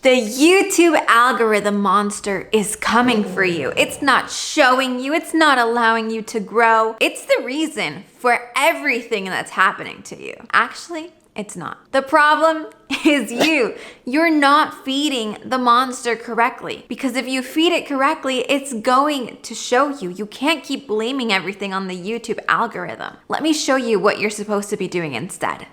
The YouTube algorithm monster is coming for you. It's not showing you, it's not allowing you to grow. It's the reason for everything that's happening to you. Actually, it's not. The problem is you. You're not feeding the monster correctly. Because if you feed it correctly, it's going to show you. You can't keep blaming everything on the YouTube algorithm. Let me show you what you're supposed to be doing instead.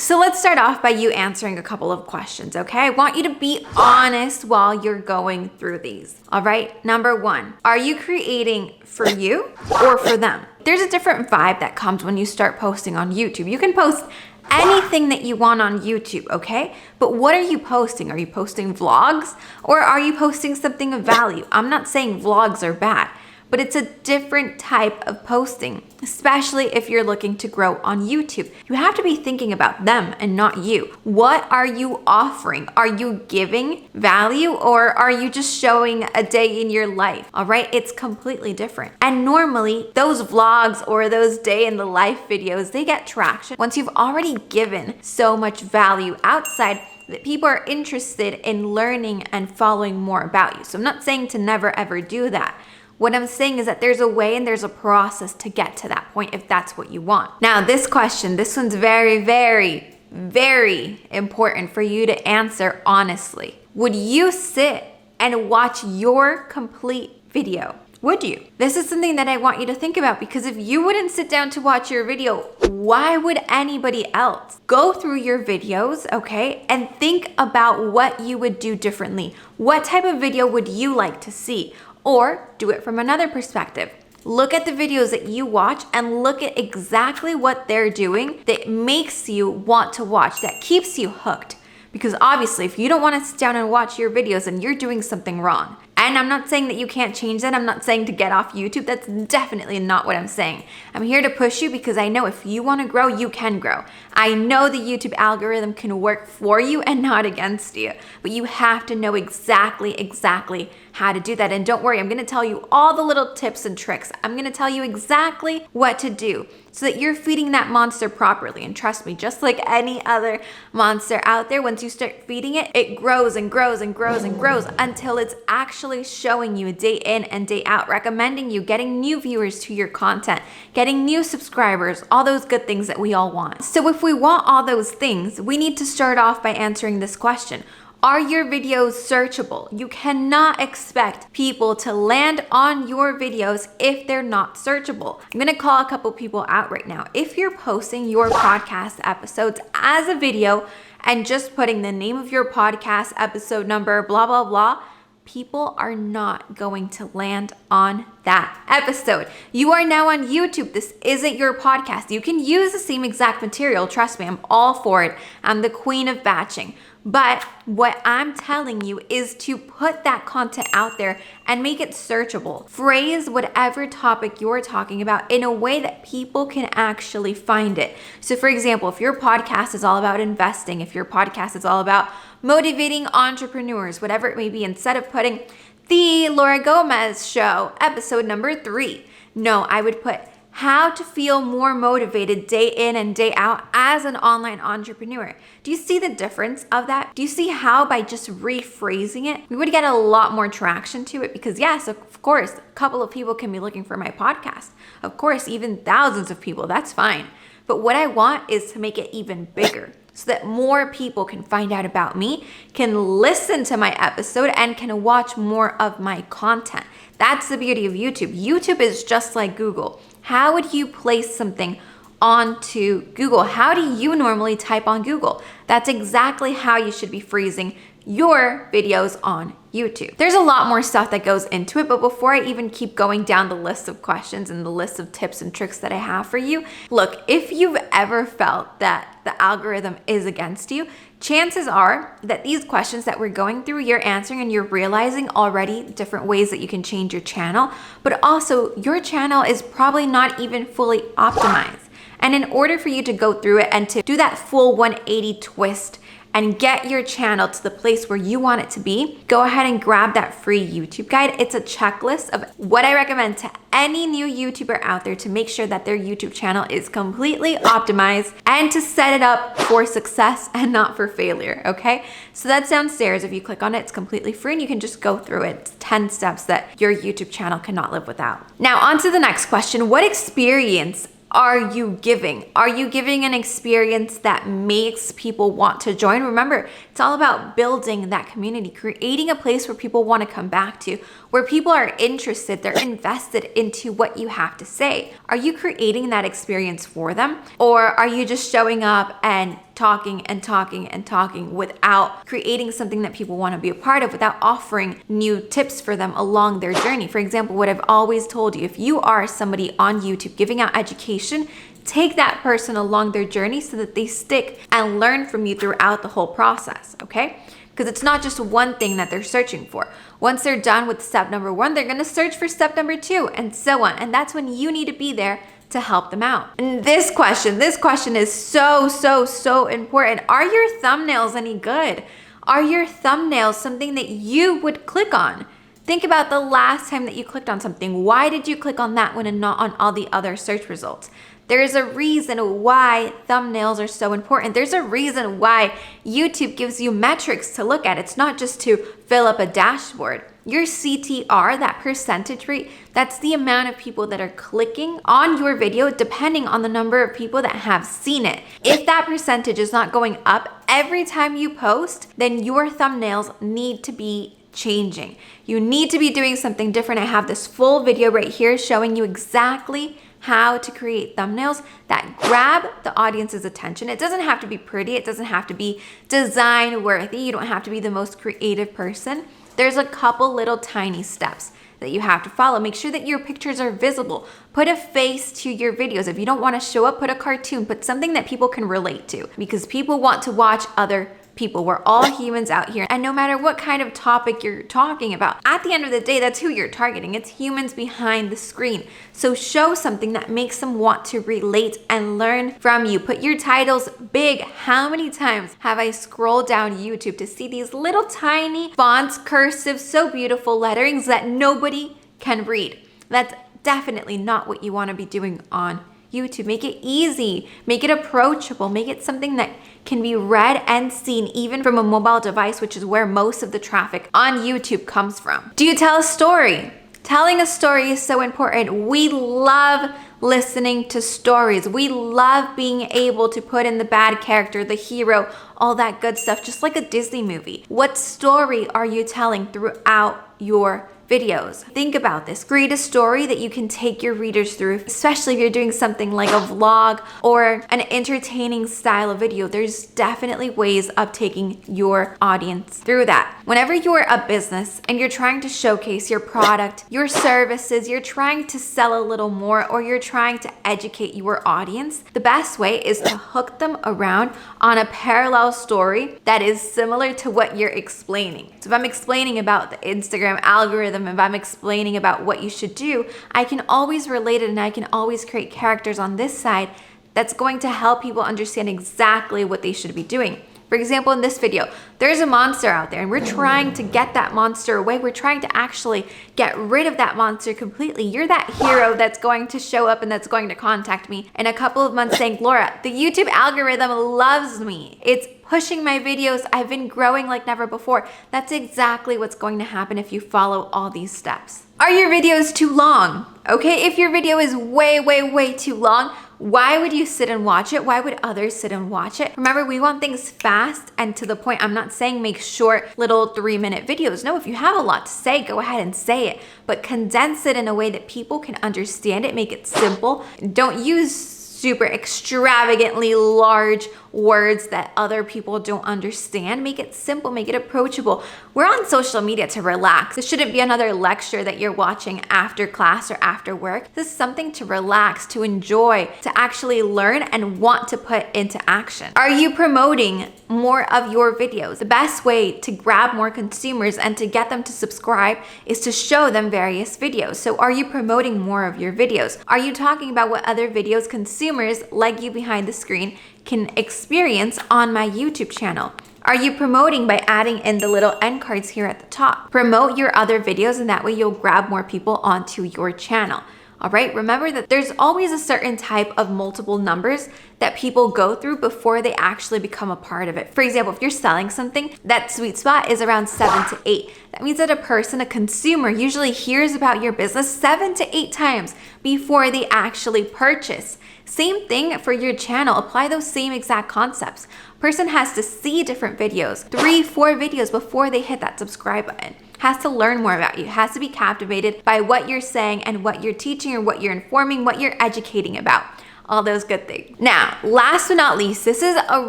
So let's start off by you answering a couple of questions, okay? I want you to be honest while you're going through these, all right? Number one, are you creating for you or for them? There's a different vibe that comes when you start posting on YouTube. You can post anything that you want on YouTube, okay? But what are you posting? Are you posting vlogs or are you posting something of value? I'm not saying vlogs are bad, but it's a different type of posting, especially if you're looking to grow on YouTube. You have to be thinking about them and not you. What are you offering? Are you giving value or are you just showing a day in your life? All right, it's completely different. And normally those vlogs or those day in the life videos, they get traction once you've already given so much value outside that people are interested in learning and following more about you. So I'm not saying to never ever do that. What I'm saying is that there's a way and there's a process to get to that point if that's what you want. Now, this question, this one's very, very, very important for you to answer honestly. Would you sit and watch your complete video? Would you? This is something that I want you to think about because if you wouldn't sit down to watch your video, why would anybody else? Go through your videos, okay, and think about what you would do differently. What type of video would you like to see? Or do it from another perspective. Look at the videos that you watch and look at exactly what they're doing that makes you want to watch, that keeps you hooked. Because obviously, if you don't want to sit down and watch your videos, then you're doing something wrong. And I'm not saying that you can't change that. I'm not saying to get off YouTube. That's definitely not what I'm saying. I'm here to push you because I know if you want to grow, you can grow. I know the YouTube algorithm can work for you and not against you. But you have to know exactly how to do that. And don't worry, I'm going to tell you all the little tips and tricks. I'm going to tell you exactly what to do so that you're feeding that monster properly. And trust me, just like any other monster out there, once you start feeding it, it grows and grows and grows and grows until it's actually showing you day in and day out, recommending you, getting new viewers to your content, getting new subscribers, all those good things that we all want. So if we want all those things, we need to start off by answering this question. Are your videos searchable? You cannot expect people to land on your videos if they're not searchable. I'm gonna call a couple people out right now. If you're posting your podcast episodes as a video and just putting the name of your podcast episode number, blah, blah, blah, people are not going to land on that episode. You are now on YouTube. This isn't your podcast. You can use the same exact material. Trust me, I'm all for it. I'm the queen of batching. But what I'm telling you is to put that content out there and make it searchable. Phrase whatever topic you're talking about in a way that people can actually find it. So for example, if your podcast is all about investing, if your podcast is all about motivating entrepreneurs, whatever it may be, instead of putting the Laura Gomez Show, episode number 3, no, I would put how to feel more motivated day in and day out as an online entrepreneur. Do you see the difference of that? Do you see how by just rephrasing it, we would get a lot more traction to it? Because yes, of course, a couple of people can be looking for my podcast. Of course, even thousands of people, that's fine. But what I want is to make it even bigger so that more people can find out about me, can listen to my episode, and can watch more of my content. That's the beauty of YouTube. YouTube is just like Google. How would you place something onto Google? How do you normally type on Google? That's exactly how you should be phrasing your videos on YouTube. There's a lot more stuff that goes into it, but before I even keep going down the list of questions and the list of tips and tricks that I have for you, look, if you've ever felt that the algorithm is against you, chances are that these questions that we're going through, you're answering and you're realizing already different ways that you can change your channel, but also your channel is probably not even fully optimized. And in order for you to go through it and to do that full 180 twist and get your channel to the place where you want it to be, go ahead and grab that free YouTube guide. It's a checklist of what I recommend to any new YouTuber out there to make sure that their YouTube channel is completely optimized and to set it up for success and not for failure, okay? So that's downstairs. If you click on it, it's completely free and you can just go through it. It's 10 steps that your YouTube channel cannot live without. Now, on to the next question. What experience are you giving? Are you giving an experience that makes people want to join? Remember, it's all about building that community, creating a place where people want to come back to, where people are interested, they're invested into what you have to say. Are you creating that experience for them? Or are you just showing up and talking and talking and talking without creating something that people want to be a part of, without offering new tips for them along their journey? For example, what I've always told you, if you are somebody on YouTube giving out education, take that person along their journey so that they stick and learn from you throughout the whole process, okay? Because it's not just one thing that they're searching for. Once they're done with step number 1, they're gonna search for step number 2 and so on. And that's when you need to be there to help them out. And this question is so important. Are your thumbnails any good? Are your thumbnails something that you would click on? Think about the last time that you clicked on something. Why did you click on that one and not on all the other search results? There is a reason why thumbnails are so important. There's a reason why YouTube gives you metrics to look at. It's not just to fill up a dashboard. Your CTR, that percentage rate, that's the amount of people that are clicking on your video depending on the number of people that have seen it. If that percentage is not going up every time you post, then your thumbnails need to be changing. You need to be doing something different. I have this full video right here showing you exactly how to create thumbnails that grab the audience's attention. It doesn't have to be pretty. It doesn't have to be design worthy. You don't have to be the most creative person. There's a couple little tiny steps that you have to follow. Make sure that your pictures are visible. Put a face to your videos. If you don't want to show up, put a cartoon, put something that people can relate to, because people want to watch other people. We're all humans out here. And no matter what kind of topic you're talking about, at the end of the day, that's who you're targeting. It's humans behind the screen. So show something that makes them want to relate and learn from you. Put your titles big. How many times have I scrolled down YouTube to see these little tiny fonts, cursive, so beautiful letterings that nobody can read? That's definitely not what you want to be doing on YouTube. Make it easy, make it approachable, make it something that can be read and seen even from a mobile device, which is where most of the traffic on YouTube comes from. Do you tell a story? Telling a story is so important. We love listening to stories. We love being able to put in the bad character, the hero, all that good stuff, just like a Disney movie. What story are you telling throughout your videos? Think about this. Create a story that you can take your readers through, especially if you're doing something like a vlog or an entertaining style of video. There's definitely ways of taking your audience through that. Whenever you're a business and you're trying to showcase your product, your services, you're trying to sell a little more, or you're trying to educate your audience, the best way is to hook them around on a parallel story that is similar to what you're explaining. So if I'm explaining about the Instagram algorithm, if I'm explaining about what you should do, I can always relate it and I can always create characters on this side that's going to help people understand exactly what they should be doing. For example, in this video, there's a monster out there and we're trying to get that monster away. We're trying to actually get rid of that monster completely. You're that hero that's going to show up and that's going to contact me in a couple of months saying, Laura, the YouTube algorithm loves me. It's pushing my videos. I've been growing like never before. That's exactly what's going to happen if you follow all these steps. Are your videos too long? Okay, if your video is way too long, why would you sit and watch it? Why would others sit and watch it? Remember, we want things fast and to the point. I'm not saying make short little 3-minute videos. No, if you have a lot to say, go ahead and say it, but condense it in a way that people can understand it. Make it simple. Don't use super extravagantly large words that other people don't understand. Make it simple, make it approachable. We're on social media to relax. This shouldn't be another lecture that you're watching after class or after work. This is something to relax, to enjoy, to actually learn and want to put into action. Are you promoting more of your videos? The best way to grab more consumers and to get them to subscribe is to show them various videos. So are you promoting more of your videos? Are you talking about what other videos consumers like you behind the screen can experience on my YouTube channel? Are you promoting by adding in the little end cards here at the top? Promote your other videos, and that way you'll grab more people onto your channel. All right, remember that there's always a certain type of multiple numbers that people go through before they actually become a part of it. For example, if you're selling something, that sweet spot is around 7 to 8. That means that a consumer usually hears about your business 7 to 8 times before they actually purchase. Same thing for your channel. Apply those same exact concepts. Person has to see different videos, 3, 4 videos before they hit that subscribe button. Has to learn more about you, has to be captivated by what you're saying and what you're teaching or what you're informing, what you're educating about. All those good things. Now, last but not least, this is a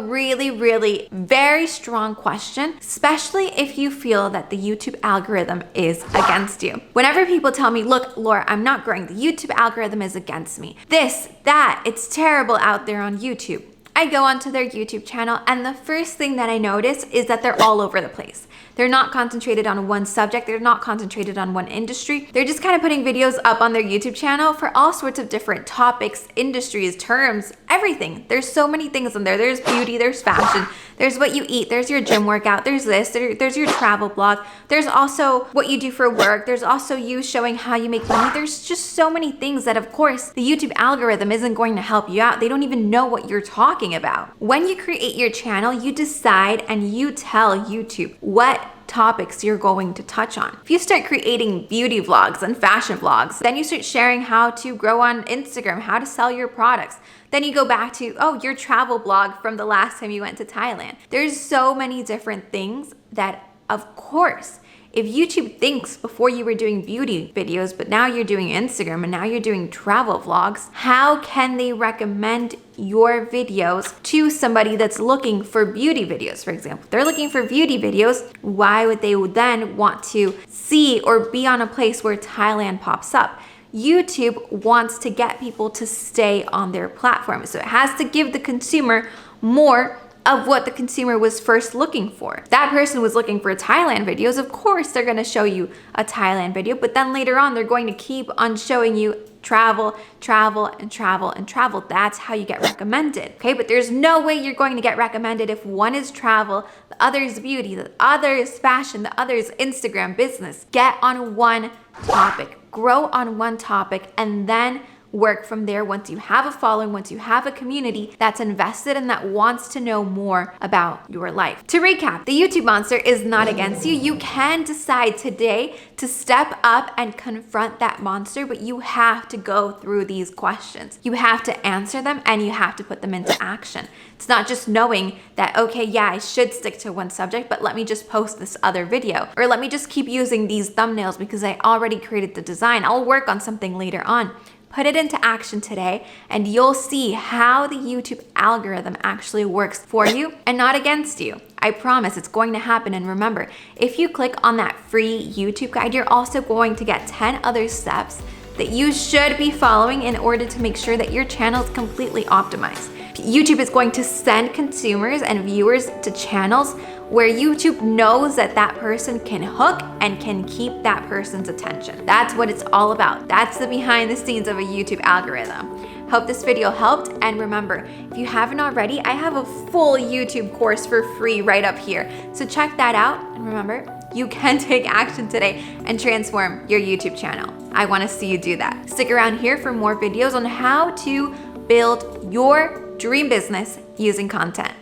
really very strong question, especially if you feel that the YouTube algorithm is against you. Whenever people tell me, look, Laura, I'm not growing, the YouTube algorithm is against me. This, that, it's terrible out there on YouTube. I go onto their YouTube channel, and the first thing that I notice is that they're all over the place. They're not concentrated on one subject. They're not concentrated on one industry. They're just kind of putting videos up on their YouTube channel for all sorts of different topics, industries, terms, everything. There's so many things on there. There's beauty, there's fashion, there's what you eat, there's your gym workout, there's this, there's your travel blog. There's also what you do for work. There's also you showing how you make money. There's just so many things that, of course, the YouTube algorithm isn't going to help you out. They don't even know what you're talking about. When you create your channel, you decide and you tell YouTube what topics you're going to touch on. If you start creating beauty vlogs and fashion vlogs, then you start sharing how to grow on Instagram, how to sell your products. Then you go back to, your travel blog from the last time you went to Thailand. There's so many different things that, of course, if YouTube thinks before you were doing beauty videos, but now you're doing Instagram and now you're doing travel vlogs, how can they recommend your videos to somebody that's looking for beauty videos, for example? If they're looking for beauty videos, why would they then want to see or be on a place where Thailand pops up? YouTube wants to get people to stay on their platform. So it has to give the consumer more of what the consumer was first looking for. That person was looking for Thailand videos. Of course, they're gonna show you a Thailand video, but then later on, they're going to keep on showing you travel, travel, and travel, and travel. That's how you get recommended, okay? But there's no way you're going to get recommended if one is travel, the other is beauty, the other is fashion, the other is Instagram business. Get on one topic, grow on one topic, and then work from there. Once you have a following, once you have a community that's invested and that wants to know more about your life. To recap, the YouTube monster is not against you. You can decide today to step up and confront that monster, but you have to go through these questions. You have to answer them and you have to put them into action. It's not just knowing that, okay, yeah, I should stick to one subject, but let me just post this other video, or let me just keep using these thumbnails because I already created the design. I'll work on something later on. Put it into action today and you'll see how the YouTube algorithm actually works for you and not against you. I promise it's going to happen. And remember, if you click on that free YouTube guide, you're also going to get 10 other steps that you should be following in order to make sure that your channel is completely optimized. YouTube is going to send consumers and viewers to channels where YouTube knows that that person can hook and can keep that person's attention. That's what it's all about. That's the behind the scenes of a YouTube algorithm. Hope this video helped. And remember, if you haven't already, I have a full YouTube course for free right up here. So check that out. And remember, you can take action today and transform your YouTube channel. I want to see you do that. Stick around here for more videos on how to build your dream business using content.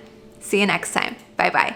See you next time. Bye-bye.